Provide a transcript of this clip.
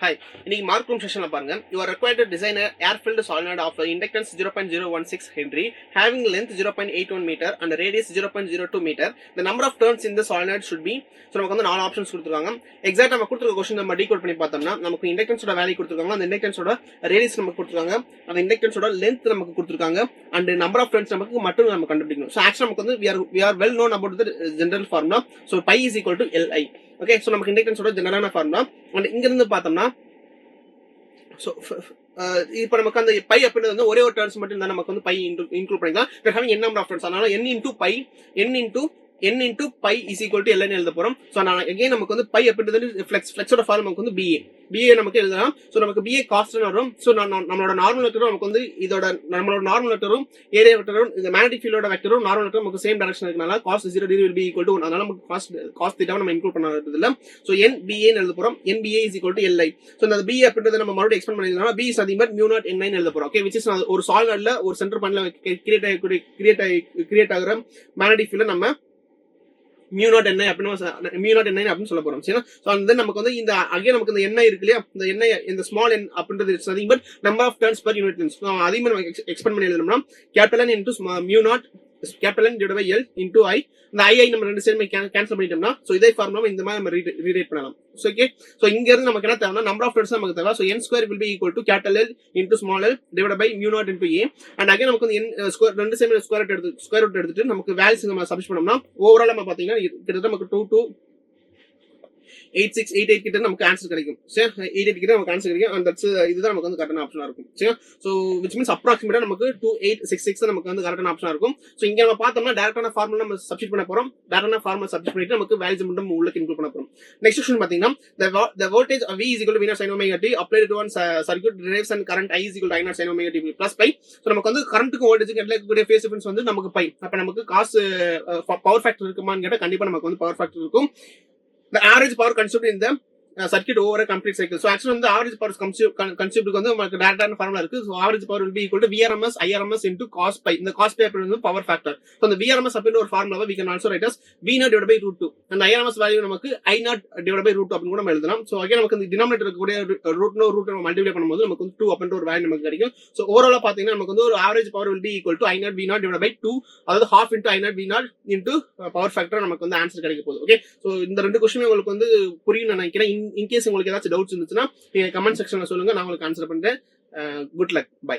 Hi, இன்னைக்கு mark room செஷன்ல பாருங்க. You are required to design a air-filled solenoid of inductance 0.016 Henry, having length 0.81 meter and radius 0.02 meter. The number of turns in the solenoid should be. So நமக்கு வந்து 4 options கொடுத்திருக்காங்க. எக்ஸாக்ட்டா நம்ம கொடுத்திருக்க question நம்ம decode பண்ணி பார்த்தோம்னா நமக்கு இண்டக்டன்ஸோட வேல்யூ கொடுத்திருக்காங்க. அந்த இண்டக்டன்ஸோட ரேடியஸ் நமக்கு கொடுத்திருக்காங்க. அந்த இண்டக்டன்ஸோட லென்த் நமக்கு கொடுத்திருக்காங்க. and number of turns நமக்கு மட்டும் நம்ம கண்டுபிடிக்கணும். So actually நமக்கு வந்து we are well known about the general formula. So pi is equal to Li. Okay, so நமக்கு இண்டக்டன்ஸோட ஜெனரலான ஃபார்முலா. அண்ட் இங்க இருந்து பார்த்தோம்னா சோ இப்போ நமக்கு அந்த பை அப்படின்றது வந்து ஒரே ஒரு டர்ன்ஸ் மட்டும் தான் நமக்கு வந்து பை இன்க்ளூட் பண்ணிக்கலாம். we're having n number of turns, அதனால n into pi is equal to ln எழுத போறோம். சோ நான் again நமக்கு வந்து பை அப்படின்றது ஃப்ளெக்ஸோட ஃபார்ம் நமக்கு வந்து BA நமக்கு எழுதலாம். சோ நமக்கு BA கான்ஸ்டன்ட் வரும். சோ நம்மளோட நார்மல் வெக்டரும் நமக்கு வந்து இதோட நம்மளோட நார்மல் வெக்டரும் ஏரியா வெக்டரும் இந்த மேக்னெட்டிக் ஃபீல்டோட வெக்டரும் நார்மல் வெக்டரும் நமக்கு சேம் டைரக்ஷன் இருக்கனால cos 0 degree will be equal to 1. அதனால நமக்கு cos θ நம்ம இன்க்ளூட் பண்ணறது இல்ல. சோ NBA ன்னு எழுத போறோம். NBA is equal to Li. So இந்த BA அப்படின்றத நம்ம மறுபடியும் எக்ஸ்பேண்ட் பண்ணிடலாம். B is nothing but mu naught n9 எழுத போறோம். ஓகே, which is ஒரு சாலினாய்ட்ல ஒரு சென்டர் பாயிண்ட்ல கிரியேட் ஆகுற மேக்னெட்டிக் ஃபீல்ட் நம்ம mu naught n9 அப்படின்னு சொல்ல போறோம். சரினா சோ அந்த நமக்கு வந்து இந்த அகைன் நமக்கு இந்த n இருக்கு இல்லையா, இந்த n இந்த ஸ்மால் n அப்படின்றது it's nothing but number of turns per unit length. So அதையும் நம்ம எக்ஸ்பேண்ட் பண்ணி எழுதணும்னா capital N into mu naught capital N divided by L into I. இந்த I நம்ம ரெண்டு சைடுமே கேன்சல் பண்ணிட்டோம்னா சோ இதே ஃபார்முலா இந்த மாதிரி நம்ம ரீரைட் பண்ணலாம். சோ ஓகே, சோ இங்க இருந்து நமக்கு என்ன தேவைன்னா நம்பர் ஆஃப் டர்ன்ஸ் நமக்கு தேவை. So n square will be equal to capital L into small l divided by mu naught into A. and again நமக்கு வந்து n ஸ்கொயர் ரெண்டு சைடுமே ஸ்கொயர் ரூட் எடுத்துட்டு நமக்கு வேல்யூஸ் நம்ம சப்ஸ்டிட் பண்ணோம்னா ஓவரால் நம்ம பாத்தீங்கன்னா கிட்டத்தட்ட நமக்கு 8688 கிட்ட நமக்கு ஆன்சர் கிடைக்கும். சரி, 88 கிட்ட நமக்கு ஆன்சர் கிடைக்கும். and that's இதுதான் நமக்கு வந்து கரெக்டான ஆப்ஷனா இருக்கும். சரி, சோ which means approximately நமக்கு 2866 நமக்கு வந்து கரெக்டான ஆப்ஷனா இருக்கும். சோ இங்க நம்ம பார்த்தோம்னா டைரக்டான ஃபார்முலா நம்ம சப்ஸ்டிட் பண்ண போறோம். டைரக்டான ஃபார்முலா சப்ஸ்டிட் பண்ணிட்டு நமக்கு வேல்யூஸ் மட்டும் உள்ள இன்க்ளூட் பண்ண போறோம். நெக்ஸ்ட் क्वेश्चन பாத்தீங்கன்னா the voltage of V is equal to V naught sin omega t applied to one circuit derives and current I is equal to I naught sin omega t plus pi. So நமக்கு வந்து கரண்ட்க்கு வோல்டேஜ்க்கு இடையில இருக்கக்கூடிய face difference வந்து நமக்கு by. அப்ப நமக்கு cos power factor இருக்குமான்னு கேட்டா கண்டிப்பா நமக்கு வந்து பவர் ஃபேக்டர் இருக்கும். The average power consumed in the circuit over a complete cycle. So actually the average power consumed வந்து நமக்கு டைரக்டான ஃபார்முலா இருக்கு. So average power will be equal to VRMS IRMS into cos pi. இந்த cos pi அப்படிங்கிறது power factor. So the VRMS அப்படிங்கிற ஒரு ஃபார்முலாவை we can also write as V naught divided by √2. and IRMS value நமக்கு I naught divided by √2 அப்படின்னு கூட நம்ம எழுதலாம். So again நமக்கு இந்த டினாமினேட்டர் இருக்கக்கூடிய √2 நம்ம மல்டிப்ளை பண்ணும்போது நமக்கு வந்து 2 அப்படிங்கிற ஒரு வேல்யூ நமக்கு கிடைக்கும். So ஓவராலா பாத்தீங்கன்னா நமக்கு வந்து ஒரு average power will be equal to I naught V naught divided by 2, அதாவது half into I naught V naught into power factor நமக்கு வந்து ஆன்சர் கிடைக்க போகுது. ஓகே, சோ இந்த ரெண்டு क्वेश्चन உங்களுக்கு வந்து புரியும் நினைக்கிறேன். இன் கேஸ் உங்களுக்கு ஏதாச்சும் டவுட்ஸ் இருந்துச்சுன்னா நீங்க கமெண்ட் செக்ஷன்ல சொல்லுங்க, நான் உங்களுக்கு ஆன்சர் பண்றேன். Good luck, by.